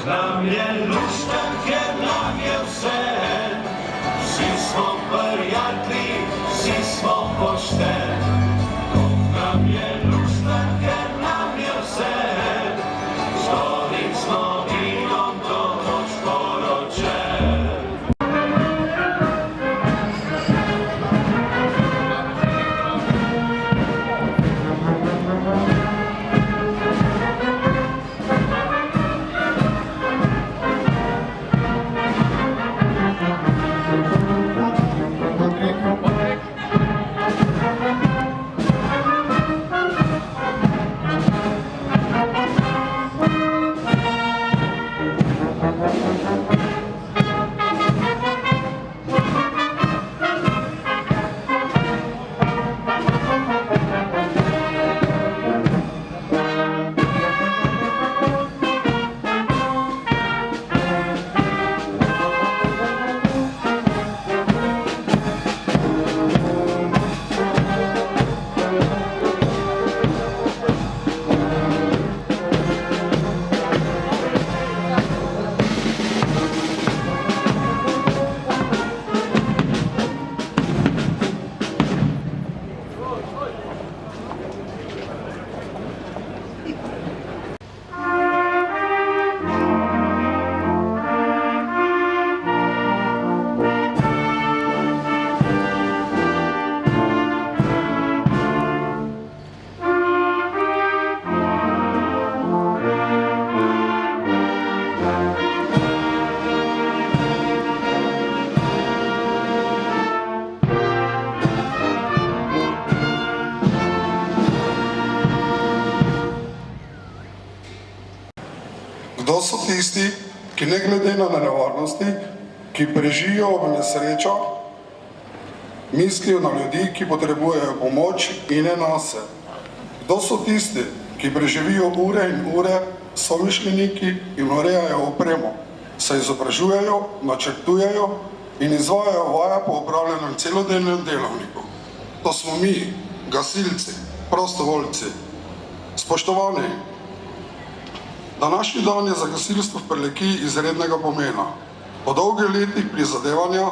Nam je lušten, ker nam je vse, vsi smo prijatelji, vsi smo pošteni. Nam je lušten, ker nam je vse, stolim smo vinom to noč poročen. Kdo so tisti, ki ne glede na nevarnosti, ki preživijo ob nesrečah, mislijo na ljudi, ki potrebujejo pomoč in ne nase? Kdo so tisti, ki preživijo ure in ure s somišljeniki in urejajo opremo, se izobražujejo, načrtujejo in izvajajo vaje po opravljenem celodnevnem delovniku? To smo mi, gasilci, prostovoljci. Spoštovani, današnji dan je za gasilstvo v Prlekiji izrednega pomena. Po dolgih letih prizadevanja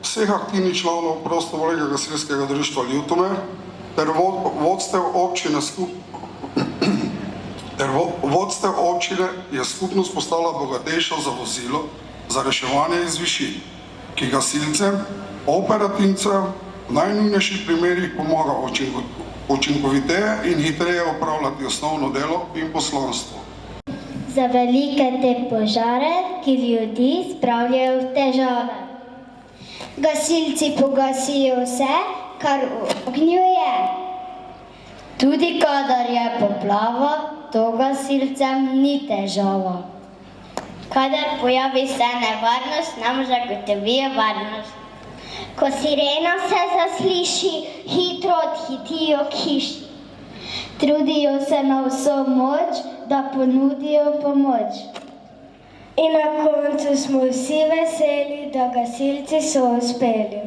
vseh aktivnih članov prostovoljnega gasilskega društva Ljutomer ter vodstev občine je skupnost postala bogatejša za vozilo za reševanje iz višin, ki gasilcem, operativcem v najnujnejših primerih pomaga učinkoviteje in hitreje opravljati osnovno delo in poslanstvo. Za velike te požare, ki ljudi spravljajo v težave. Gasilci pogasijo vse, kar v ognju je. Tudi kadar je poplava, to gasilcem ni težava. Kadar pojavi se nevarnost, nam zagotovijo varnost. Ko sirena se zasliši, hitro odhitijo k hiši. Trudijo se na vso moč, da ponudijo pomoč. In na koncu smo vsi veseli, da gasilci so uspeli.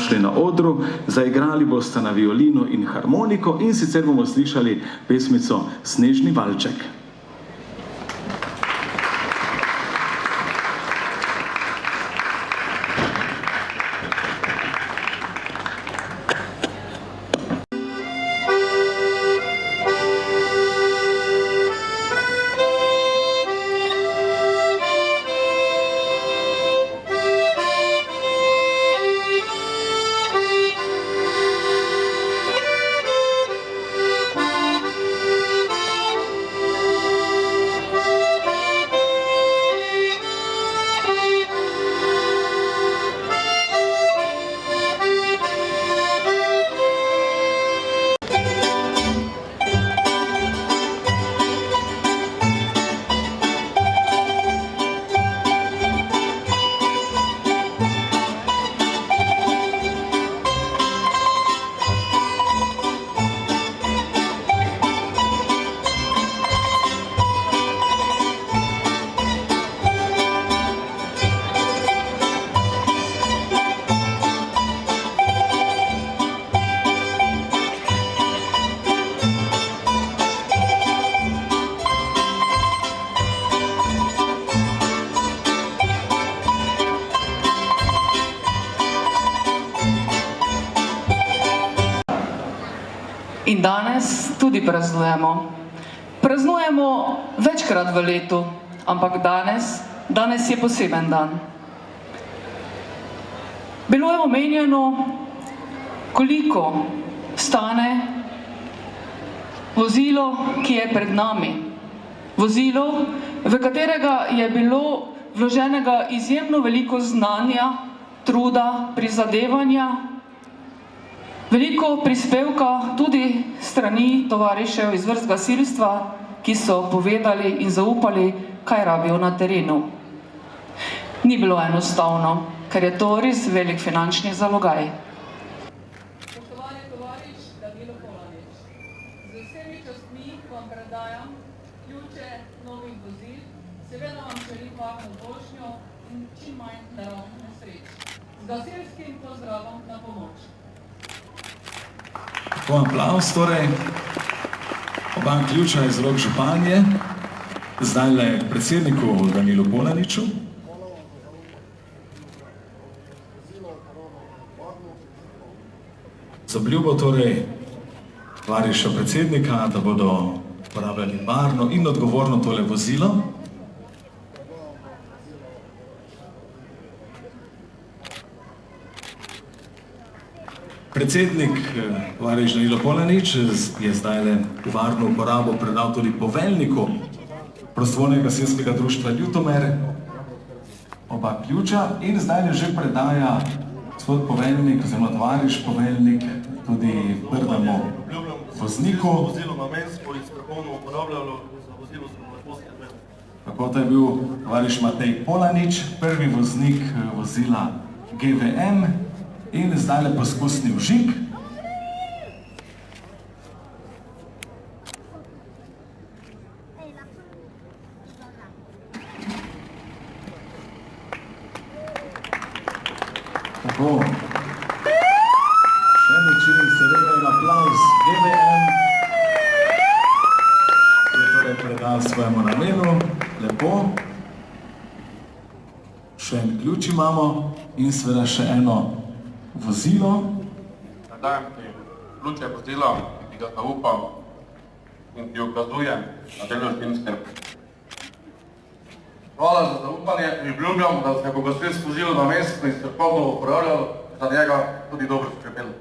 Šli na odru, zaigrali boste na violino in harmoniko in sicer bomo slišali pesmico Snežni valček. In danes tudi praznujemo. Praznujemo večkrat v letu, ampak danes je poseben dan. Bilo je omenjeno, koliko stane vozilo, ki je pred nami. Vozilo, v katerega je bilo vloženega izjemno veliko znanja, truda, prizadevanja, veliko prispevka tudi strani tovarišev iz vrst gasilstva, ki so povedali in zaupali, kaj rabijo na terenu. Ni bilo enostavno, ker je to res velik finančni zalogaj. Spoštovani tovariš Danilo Polanič, z vsemi častmi vam predajam ključe novih vozil, seveda vam želim varno vožnjo in čim manj naravnih nesreč. Z gasilskim pozdravom na pomoč. Po aplavz torej, oba ključa iz rok županje, zdajle predsedniku Danilu Polaniču. Z obljubo torej tovariša predsednika, da bodo uporabljali varno in odgovorno tole vozilo. Predsednik tovariš Danilo Polanič je zdajle v varno uporabo predal tudi poveljniku prostovoljnega gasilskega društva Ljutomer oba ključa in zdajle že predaja gospod poveljnik oziroma tovariš poveljnik tudi prvemu vozniku. Vozilo namensko in strokovno uporabljalo za vozilo Tako da je bil tovariš Matej Polanič, prvi voznik vozila GVM in zdajle poskusni vžig. Tako. Še način seveda in aplavz GVM. Je torej predal svojemu namenu. Lepo. Še en ključ imamo in seveda še eno vozilo. Dajem ti ključe vozila, ki ga zaupam in ti ukazujem na delovni skrb. Hvala za zaupanje in obljubljam, da se bo gasilsko vozilo namensko in strokovno uporabljalo, za njega tudi dobro skrbelo.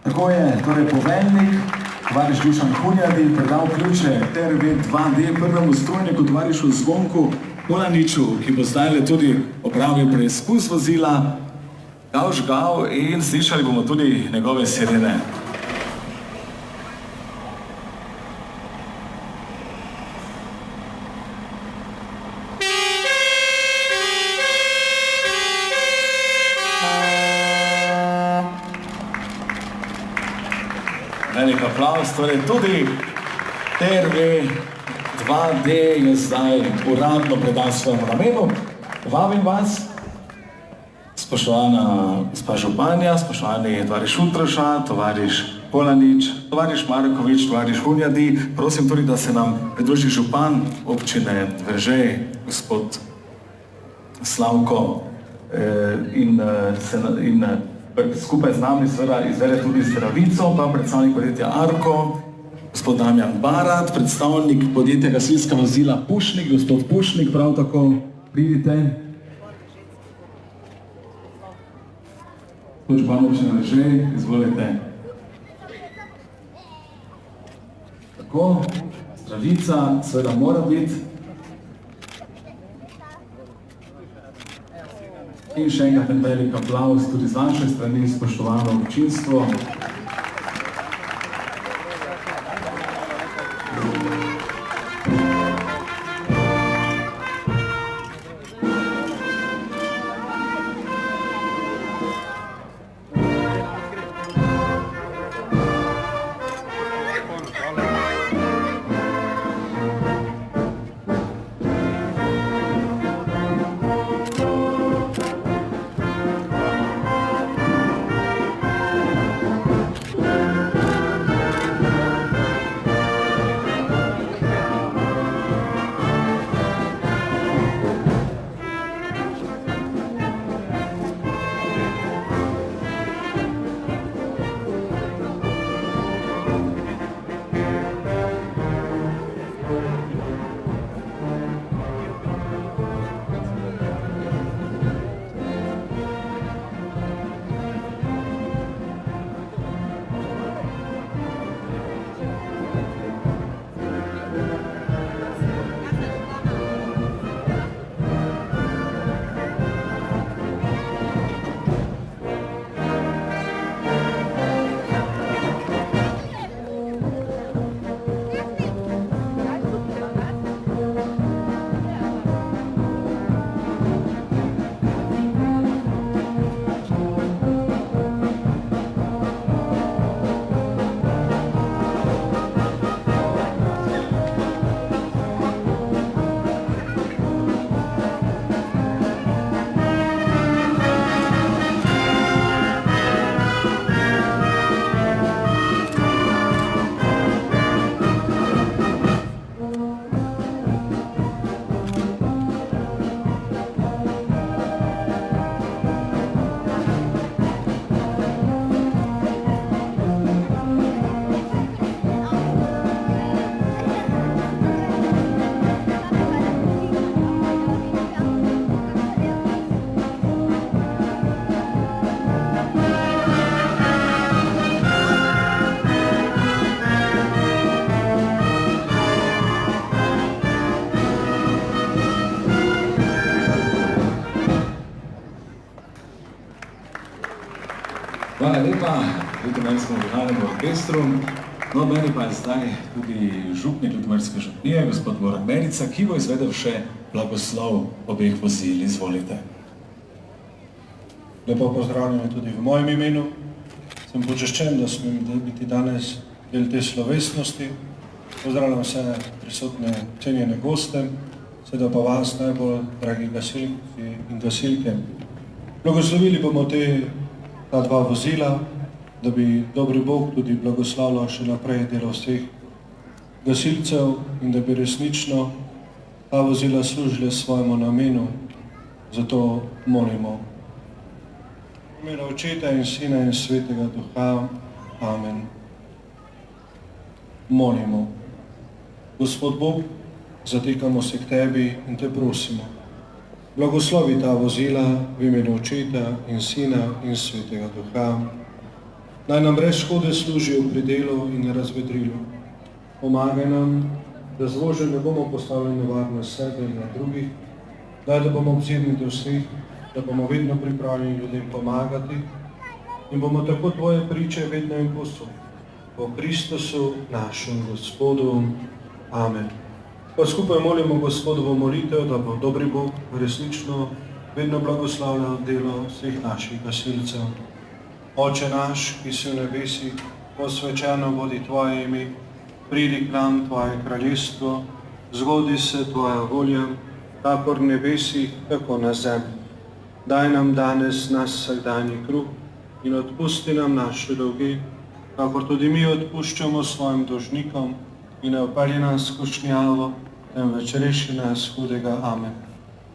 Tako je, torej poveljnik, tovariš Dušan Hunjadi, predal ključe TRV-2D prvemu strojniku tovarišu Zvonku Polaniču, ki bo zdajle tudi opravil preizkus vozila, žgal in slišali bomo tudi njegove sirene. Velik aplavz, torej tudi TRV-2D je zdaj uradno predal svojemu namenu. Vabim vas, spoštovana gospa županja, spoštovani tovariš Utroša, tovariš Polanič, tovariš Markovič, tovariš Hunjadi, prosim tudi, da se nam pridruži župan občine Veržej, gospod Slavko in skupaj z nami seveda izvede tudi zdravico, pa predstavnik podjetja Arko, gospod Damjan Barat, predstavnik podjetja gasilska vozila Pušnik, gospod Pušnik, prav tako pridite. Župan občine Veržej, izvolite. Tako, zdravica seveda mora biti. In še enkrat en velik aplavz tudi z vaše strani, spoštovano občinstvo. Hvala lepa Ljutomerskemu vokalnemu orkestru. No, meni pa je zdaj tudi župnik Ljutomerske župnije, gospod Goran Merica, ki bo izvedel še blagoslov obeh vozil. Izvolite. Lepo pozdravljeni tudi v mojem imenu. Sem počaščen, da smem biti danes del te slovesnosti. Pozdravljam vse prisotne cenjene goste, seveda pa vas najbolj, dragi gasilci in gasilke. Blagoslovili bomo ta dva vozila, da bi dobri Bog tudi blagoslavljal še naprej delo vseh gasilcev in da bi resnično ta vozila služile svojemu namenu. Zato molimo. V imenu Očeta in Sina in Svetega Duha. Amen. Molimo. Gospod Bog, zatekamo se k Tebi in Te prosimo. Blagoslovi ta vozila v imenu Očeta in Sina in Svetega Duha. Naj nam brez škode služijo pri delu in razvedrilu. Pomagaj nam, da z vožnjo ne bomo postavili nevarnost sebe in na drugih, daj, da bomo obzirni do vseh, da bomo vedno pripravljeni ljudem pomagati in bomo tako Tvoje priče vedno in povsod. Po Kristusu, našem Gospodu. Amen. Pa skupaj molimo Gospodovo molitev, da bo dobri Bog resnično vedno blagoslavljal delo vseh naših gasilcev. Oče naš, ki si v nebesih, posvečeno bodi Tvoje ime, pridi k nam Tvoje kraljestvo, zgodi se Tvoja volja, kakor v nebesih, tako na zemlji. Daj nam danes naš vsakdanji kruh in odpusti nam naše dolge, kakor tudi mi odpuščamo svojim dolžnikom, in ne vpelji nas v skušnjavo, temveč reši nas hudega. Amen.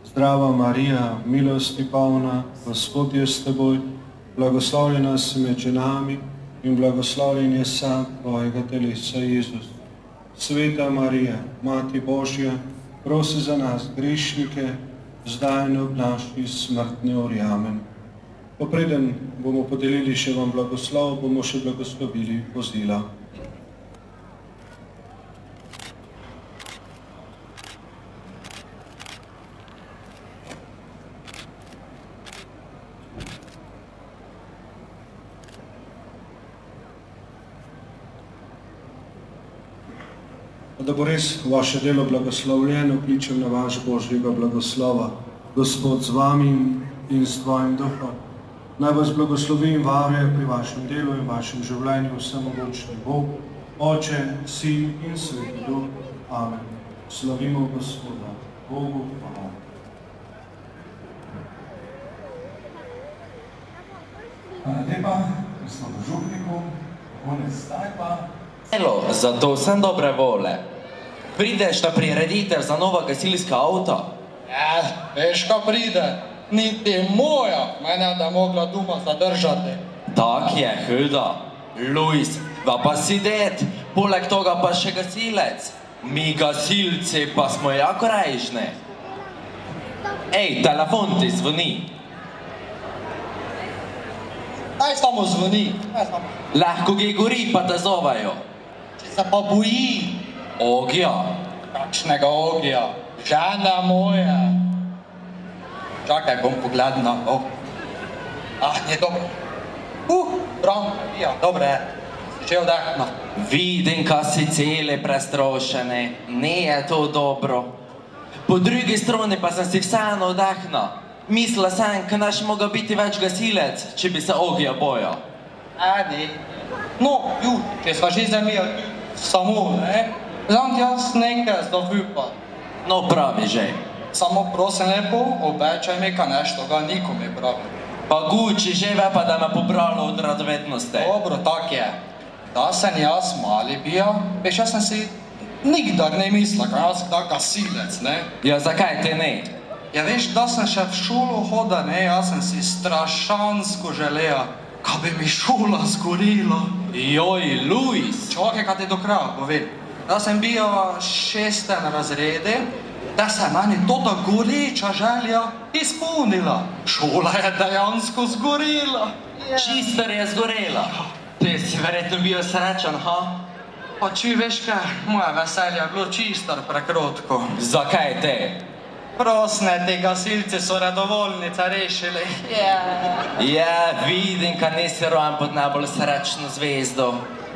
Zdrava Marija, milosti polna, Gospod je s teboj, blagoslovljena si med ženami in blagoslovljen je sad tvojega telesa, Jezus. Sveta Marija, Mati Božja, prosi za nas grešnike, zdaj in ob naši smrtni uri. Amen. Preden bomo podelili še vam blagoslov, bomo še blagoslovili vozila. Da bo res vaše delo blagoslovljeno, kličem na vaš Božjega blagoslova. Gospod z vami in s tvojim duhom. Naj vas blagoslovi in varuje pri vašem delu in vašem življenju vsemogočni Bog, Oče, Sin in Sveti Duh. Amen. Slavimo Gospoda. Bogu hvala. Hvala lepa, gospodu župniku. Konec zdaj pa. Zato vsem dobre vole. Prideš na prireditev za nova gasilska avta? Veš, ko pride, niti moja mene da mogla doma zadržati. Tak je, huda. Luis, pa si ded, poleg toga pa še gasilec. Mi gasilci pa smo jako rejžni. Ej, telefon ti zvoni. Daj samo zvoni. Lahko ga gori, pa te zovajo. Če se pa boji. Ogija. Kakšnega ogija? Žena moja. Čakaj, bom pogledal na to. Ni dobro. Bram, ja, dobro je. Si že vdahna. Vidim, kaj si cele prestrošene. Ne je to dobro. Po drugi strani pa sem si vseeno vdahna. Mislila sem, ka naš moga biti več gasilec, če bi se ogija bojal. Ne. No, če sva že zemlja samo, ne? Znam ti jaz nekaj zdobupal. No, pravi že. Samo prosim lepo, obečaj mi, ka nešto ga nikome pravi. Pa Guči že ve pa, da me pobralo od radovednosti. Dobro, tak je. Da sem jaz mali bija, veš, jaz sem si nikdar ne mislila, ka jaz da gasilec, ne? Ja, zakaj te ne? Ja, veš, da sem še v šolo hoda, ne, jaz sem si strašansko želela, ka bi mi šola zgorila. Joj, Luis! Čakaj, ka ti do kraja povem. Da sem bil v 6. razrede, da se meni tota goreča želja izpolnila. Šola je dejansko zgorela. Čister je zgorela. Ti si verjetno bil srečen, ha? Pa či veš kaj, moje veselje je bilo čisto prekrotko. Zakaj te? Prosne, te gasilci so radovoljnica rešili. Ja, vidim, kaj nisi rojen pod najbolj srečno zvezdo.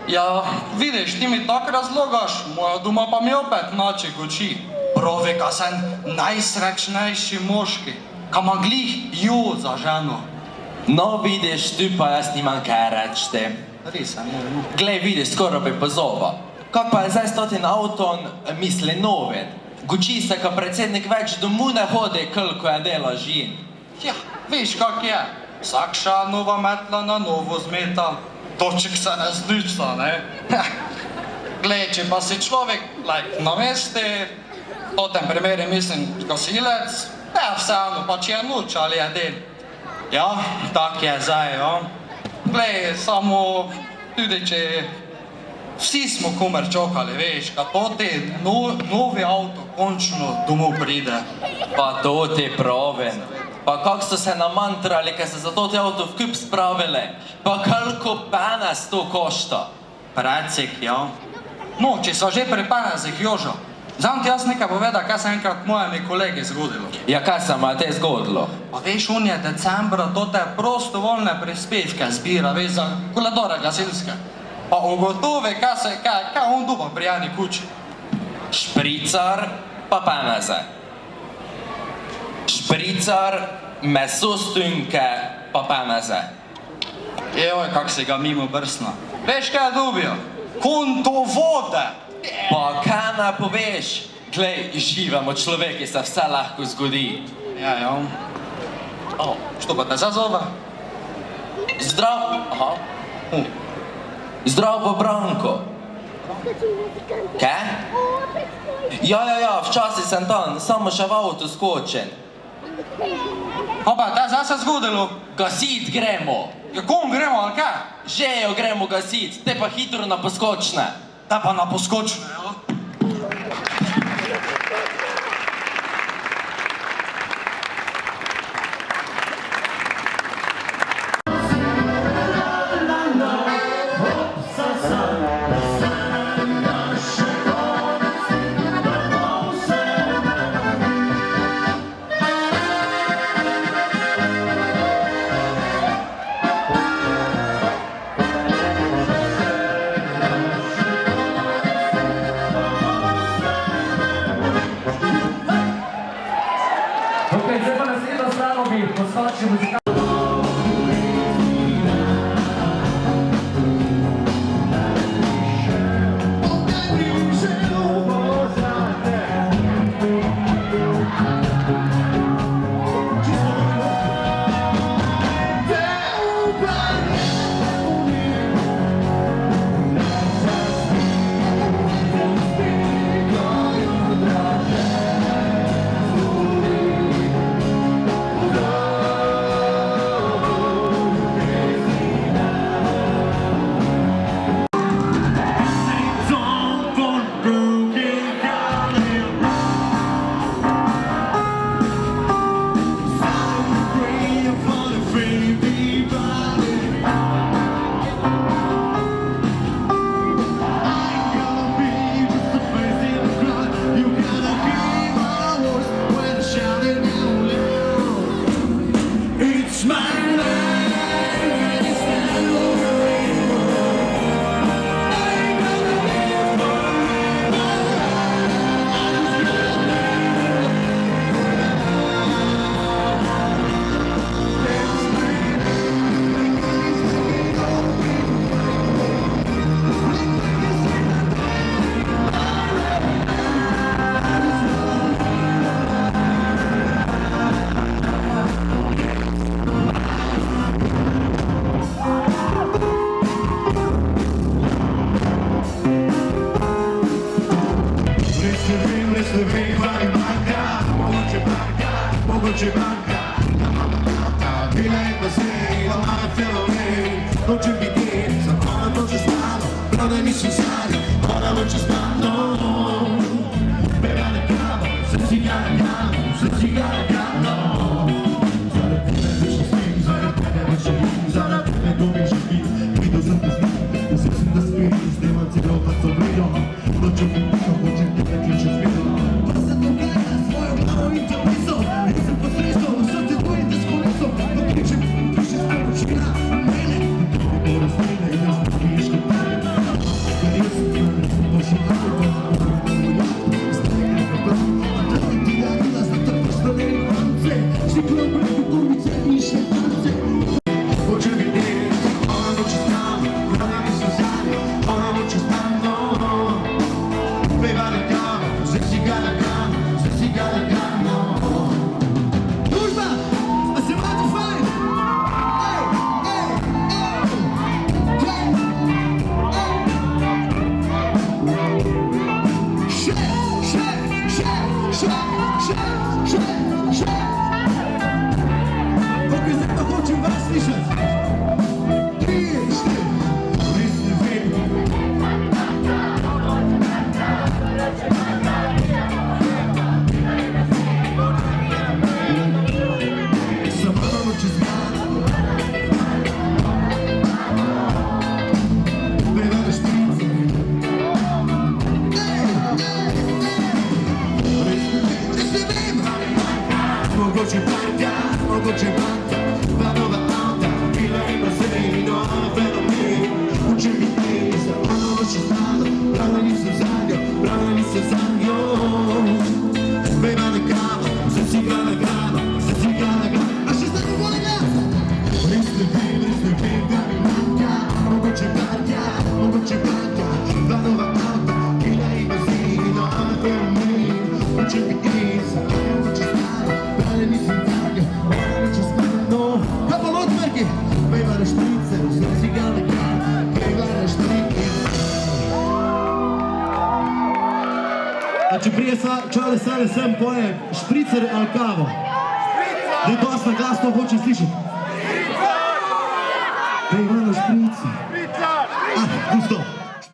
Ja, vidiš, ti mi tako razlogaš, moja doma pa mi opet noči guči. Pravi, ka sem najsrečnejši moški, ka ima glih jo za ženo. No, vidiš, tu pa jaz nimam kaj reči. Res, ne. Glej, vidiš, skoro bi pozova. Kak pa je zdaj stotin avton, misli noven. Guči se, ka predsednik več domu ne hodi, koliko je dela žin. Ja, veš, kak je. Vsakša nova metla na novo zmeta. Toček se ne zliča, ne? Glej, če pa si človek, na mesti, v tem primeru mislim gasilec, vseeno, pa če je noč ali je den. Ja, tak je zdaj, ja. Glej, samo tudi če vsi smo komer čakali, veš, ka toti novi avto končno domov pride. Pa to ti praven. Pa kak so se namantrali, ker se za to avto v kup spravili. Pa koliko penes to košta. Predsek, ja. No, če so že pri penezih, Jožo, znam ti jaz nekaj povedati, kaj se enkrat mojemi kolegi zgodilo. Ja, kaj se ma te zgodilo? Pa veš, on je decembra tote prostovoljne prispevke zbira, veš, za koledore gasilske. Pa ugotovi, kaj on doba pri eni kući. Špricar pa peneze. Špricar, meso stunke pa peneze. Joj, kak si ga mimo brsna. Veš, kaj dobijo? Konto vode. Pa kaj ne poveš? Glej, živemo človeki, se vse lahko zgodi. Ja, ja. O, što pa te zazove? Zdrav, aha. Zdrav pa Branko. Kaj? Ja, včasih sem tam, samo še v avto skočen. Opa, da zdaj se zgodilo? Gasit gremo. Ja, kom gremo, ali kaj? Že jo gremo gasit, te pa hitro na poskočne. Da pa na poskočne, ja. Noche mi hijo, noche mi hijo, noche mi hijo. Če prije čale sale sem poje špricer ali kavo? Zdaj dosta glasno hoče slišati. Špricer! Pej malo špricer. Ah, gusto.